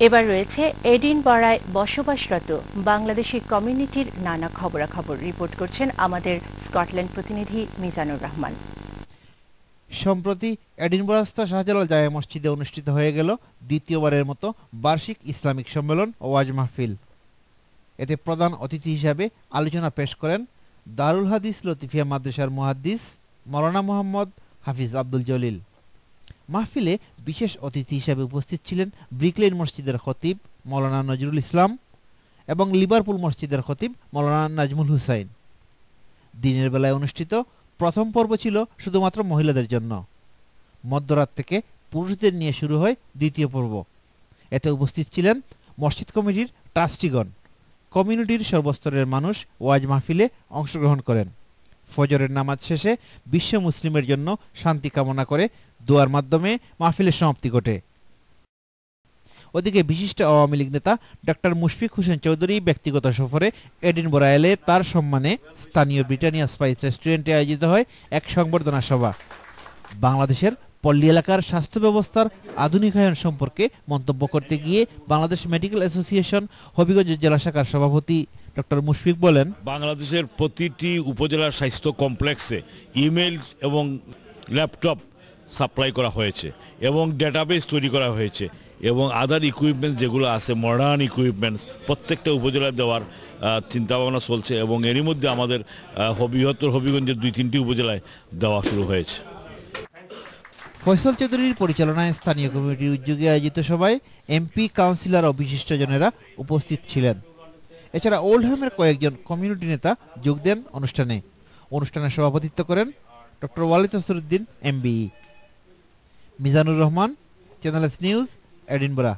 এবার রয়েছে এডিনবরায় বসবাসরত বাংলাদেশি কমিউনিটির নানা খবরাখবর। রিপোর্ট করছেন আমাদের স্কটল্যান্ড প্রতিনিধি মিজানুর রহমান। সম্প্রতি এডিনবরাস্থ শাহজালাল জামে মসজিদে অনুষ্ঠিত হয়ে গেল দ্বিতীয়বারের মতো বার্ষিক ইসলামিক সম্মেলন ও ওয়াজ মাহফিল। এতে প্রধান অতিথি হিসাবে আলোচনা পেশ করেন দারুল হাদিস লতিফিয়া মাদ্রাসার মুহাদ্দিস মাওলানা মোহাম্মদ হাফিজ আব্দুল জলিল। মাহফিলে বিশেষ অতিথি হিসাবে উপস্থিত ছিলেন ব্রিকলেন মসজিদের খতিব মাওলানা নজরুল ইসলাম এবং লিভারপুল মসজিদের খতিব মাওলানা নাজমুল হুসাইন। দিনের বেলায় অনুষ্ঠিত প্রথম পর্ব ছিল শুধুমাত্র মহিলাদের জন্য। মধ্যরাত থেকে পুরুষদের নিয়ে শুরু হয় দ্বিতীয় পর্ব। এতে উপস্থিত ছিলেন মসজিদ কমিটির ট্রাস্টিগণ। কমিউনিটির সর্বস্তরের মানুষ ওয়াজ মাহফিলে অংশগ্রহণ করেন। ফজরের নামাজ শেষে বিশ্ব মুসলিমের জন্য শান্তি কামনা করে দোয়ার মাধ্যমে মাহফিলের সমাপ্তি ঘটে। ওদিকে বিশিষ্ট আওয়ামী লীগ নেতা ডক্টর মুশফিক হোসেন চৌধুরী ব্যক্তিগত সফরে এডিনবরা এলে তার সম্মানে স্থানীয় ব্রিটানিয়া স্পাইস রেস্টুরেন্টে আয়োজিত হয় এক সংবর্ধনা সভা। বাংলাদেশের পল্লী এলাকার স্বাস্থ্য ব্যবস্থার আধুনিকায়ন সম্পর্কে মন্তব্য করতে গিয়ে বাংলাদেশ মেডিকেল অ্যাসোসিয়েশন হবিগঞ্জ জেলা শাখার সভাপতি ডক্টর মুশফিক বলেন, বাংলাদেশের প্রতিটি উপজেলার স্বাস্থ্য কমপ্লেক্সে ইমেইল এবং ল্যাপটপ সাপ্লাই করা হয়েছে এবং ডেটাবেস তৈরি করা হয়েছে এবং আদার ইকুইপমেন্টস যেগুলো আছে মডার্ন ইকুইপমেন্টস প্রত্যেকটা উপজেলায় দেওয়ার চিন্তাভাবনা চলছে এবং এরই মধ্যে আমাদের হবিগঞ্জের 2-3টি উপজেলায় দেওয়া শুরু হয়েছে। ফয়সাল চৌধুরীর পরিচালনায় স্থানীয় কমিটির উদ্যোগে আয়োজিত সভায় এমপি, কাউন্সিলর ও বিশিষ্টজনেরা উপস্থিত ছিলেন। এছাড়া ওল্ডহ্যামের কয়েকজন কমিউনিটি নেতা যোগ দেন অনুষ্ঠানে। অনুষ্ঠানে সভাপতিত্ব করেন doctor Walid Asaruddin MBE। Mizanur Rahman, channel S news, Edinburgh.